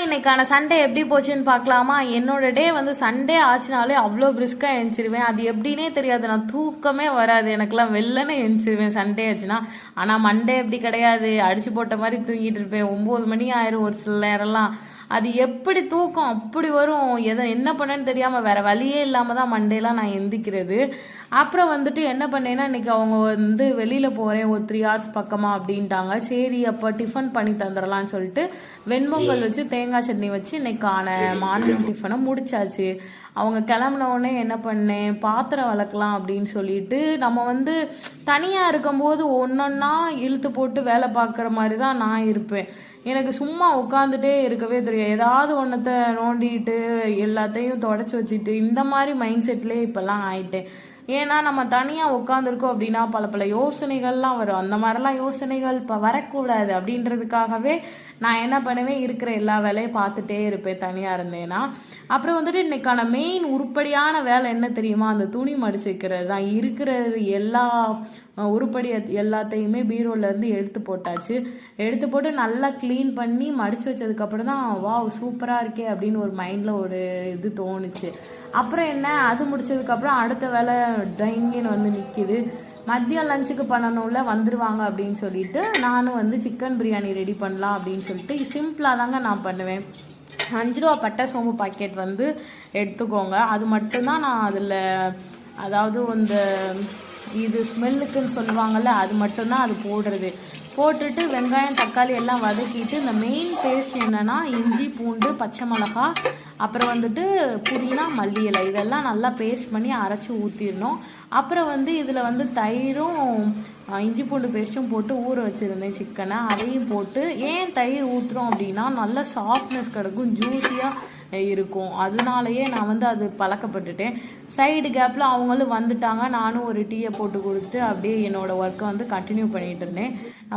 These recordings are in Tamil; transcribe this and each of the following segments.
இன்னைக்கான சண்டே எப்படி போச்சுன்னு பார்க்கலாமா? என்னோட டே வந்து சண்டே ஆச்சுனாலே அவ்வளோ பிரிஸ்காக எழுந்திருவேன். அது எப்படின்னே தெரியாது, நான் தூக்கமே வராது எனக்குலாம், வெள்ளனே எழுந்திருவேன் சண்டே ஆச்சுன்னா. ஆனால் மண்டே எப்படி கிடையாது, அடிச்சு போட்ட மாதிரி தூங்கிட்டு இருப்பேன். 9 மணி ஆயிரும் ஒரு சில நேரம்லாம். அது எப்படி தூக்கம் அப்படி வரும், என்ன பண்ணேன்னு தெரியாமல் வேற வழியே இல்லாமல் தான் மண்டேலாம் நான் எந்திக்கிறது. அப்புறம் வந்துட்டு என்ன பண்ணேன்னா, இன்னைக்கு அவங்க வந்து வெளியில் போகிறேன் ஒரு 3 hours பக்கமாக அப்படின்ட்டாங்க. சரி அப்போ டிஃபன் பண்ணி தந்துடலான்னு சொல்லிட்டு வெண்பொங்கல் வச்சு தேங்காய் சட்னி வச்சு இன்னைக்கான மார்னிங் டிஃபனை முடிச்சாச்சு. அவங்க கிளம்புனோடனே என்ன பண்ணேன், பாத்திரம் வளர்க்கலாம் அப்படின்னு சொல்லிட்டு, நம்ம வந்து தனியாக இருக்கும்போது ஒன்றொன்னா இழுத்து போட்டு வேலை பார்க்குற மாதிரி தான் நான் இருப்பேன். எனக்கு சும்மா உட்காந்துட்டே இருக்கவே தெரியும். ஏதாவது ஒன்றத்தை நோண்டிட்டு எல்லாத்தையும் தொடச்சி வச்சுட்டு இந்த மாதிரி மைண்ட் செட்லேயே இப்போல்லாம் ஆயிட்டேன். ஏன்னா நம்ம தனியாக உட்காந்துருக்கோம் அப்படின்னா பல பல யோசனைகள்லாம் வரும். அந்த மாதிரிலாம் யோசனைகள் இப்போ வரக்கூடாது அப்படின்றதுக்காகவே நான் என்ன பண்ணுவேன், இருக்கிற எல்லா வேலையும் பார்த்துட்டே இருப்பேன் தனியாக இருந்தேன்னா. அப்புறம் வந்துட்டு இன்னைக்கான மெயின் உருப்படியான வேலை என்ன தெரியுமா, அந்த துணி மடிச்சு வைக்கிறது தான். இருக்கிறது எல்லா உருப்படி எல்லாத்தையுமே பீரோலேருந்து எடுத்து போட்டாச்சு. எடுத்து போட்டு நல்லா க்ளீன் பண்ணி மடித்து வச்சதுக்கப்புறம் தான் வாவ் சூப்பராக இருக்கே அப்படின்னு ஒரு மைண்டில் ஒரு இது தோணுச்சு. அப்புறம் என்ன, அது முடிச்சதுக்கப்புறம் அடுத்த வேலை டைங்கின்னு வந்து நிற்கிது. மதியம் லஞ்சுக்கு பண்ணணும்ல வந்துடுவாங்க அப்படின்னு சொல்லிட்டு நானும் வந்து சிக்கன் பிரியாணி ரெடி பண்ணலாம் அப்படின்னு சொல்லிட்டு சிம்பிளாக தாங்க நான் பண்ணுவேன். 5 ரூபா பட்டை சோம்பு பாக்கெட் வந்து எடுத்துக்கோங்க. அது மட்டும்தான் நான் அதில், அதாவது இந்த இது ஸ்மெல்லுக்குன்னு சொல்லுவாங்கள்ல, அது மட்டும்தான் அது போடுறது. போட்டுட்டு வெங்காயம் தக்காளி எல்லாம் வதக்கிட்டு, இந்த மெயின் பேஸ்ட் என்னென்னா இஞ்சி பூண்டு பச்சை மிளகா அப்புறம் வந்துட்டு புதினா மல்லி இலை இதெல்லாம் நல்லா பேஸ்ட் பண்ணி அரைச்சி ஊற்றிடணும். அப்புறம் வந்து இதில் வந்து தயிரும் இஞ்சி பூண்டு பேஸ்ட்டும் போட்டு ஊற வச்சுருந்தேன் சிக்கனை, அதையும் போட்டு. ஏன் தயிர் ஊற்றுறோம் அப்படின்னா நல்ல சாஃப்ட்னஸ் கிடைக்கும், ஜூஸியாக இருக்கும். அதனாலயே நான் வந்து அது பழக்கப்பட்டுட்டேன். சைடு கேப்பில் அவங்களும் வந்துட்டாங்க, நானும் ஒரு டீயை போட்டு கொடுத்துட்டு அப்படியே என்னோடய ஒர்க்கை வந்து கண்டினியூ பண்ணிகிட்டு இருந்தேன்.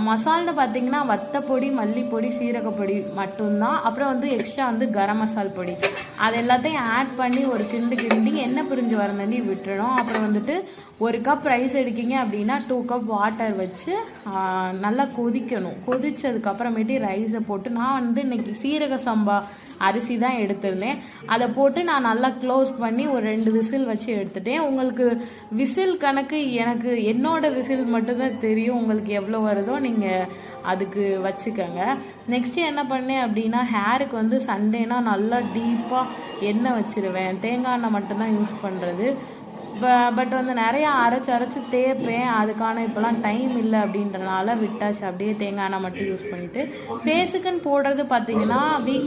மசால்னு பார்த்தீங்கன்னா வத்தப்பொடி மல்லிப்பொடி சீரகப்பொடி மட்டும்தான். அப்புறம் வந்து எக்ஸ்ட்ரா வந்து கரம் மசால் பொடி அது எல்லாத்தையும் ஆட் பண்ணி ஒரு கிண்டி எண்ணெய் பிரிஞ்சு வரந்தண்டி விட்டுறணும். அப்புறம் வந்துட்டு 1 கப் ரைஸ் எடுக்கிங்க அப்படின்னா 2 கப் வாட்டர் வச்சு நல்லா கொதிக்கணும். கொதிச்சதுக்கப்புறமேட்டு ரைஸை போட்டு, நான் வந்து இன்னைக்கு சீரக சம்பா அரிசி தான் எடுத்திருந்தேன். அதை போட்டு நான் நல்லா க்ளோஸ் பண்ணி ஒரு 2 விசில் வச்சு எடுத்துட்டேன். உங்களுக்கு விசில் கணக்கு எனக்கு என்னோட விசில் மட்டும்தான் தெரியும், உங்களுக்கு எவ்வளோ வருதோ நீங்கள் அதுக்கு வச்சுக்கோங்க. நெக்ஸ்ட்டு என்ன பண்ணேன் அப்படின்னா, ஹேருக்கு வந்து சண்டேனா நல்லா டீப்பாக எண்ணெய் வச்சுருவேன். தேங்காய் எண்ணெய் மட்டும்தான் யூஸ் பண்ணுறது. பட் வந்து நிறையா அரைச்சி தேய்ப்பேன். அதுக்கான இப்போலாம் டைம் இல்லை அப்படின்றனால விட்டாச்சு, அப்படியே தேங்காய் எண்ணெய் மட்டும் யூஸ் பண்ணிவிட்டு. ஃபேஸுக்குன்னு போடுறது பார்த்தீங்கன்னா வீக்லி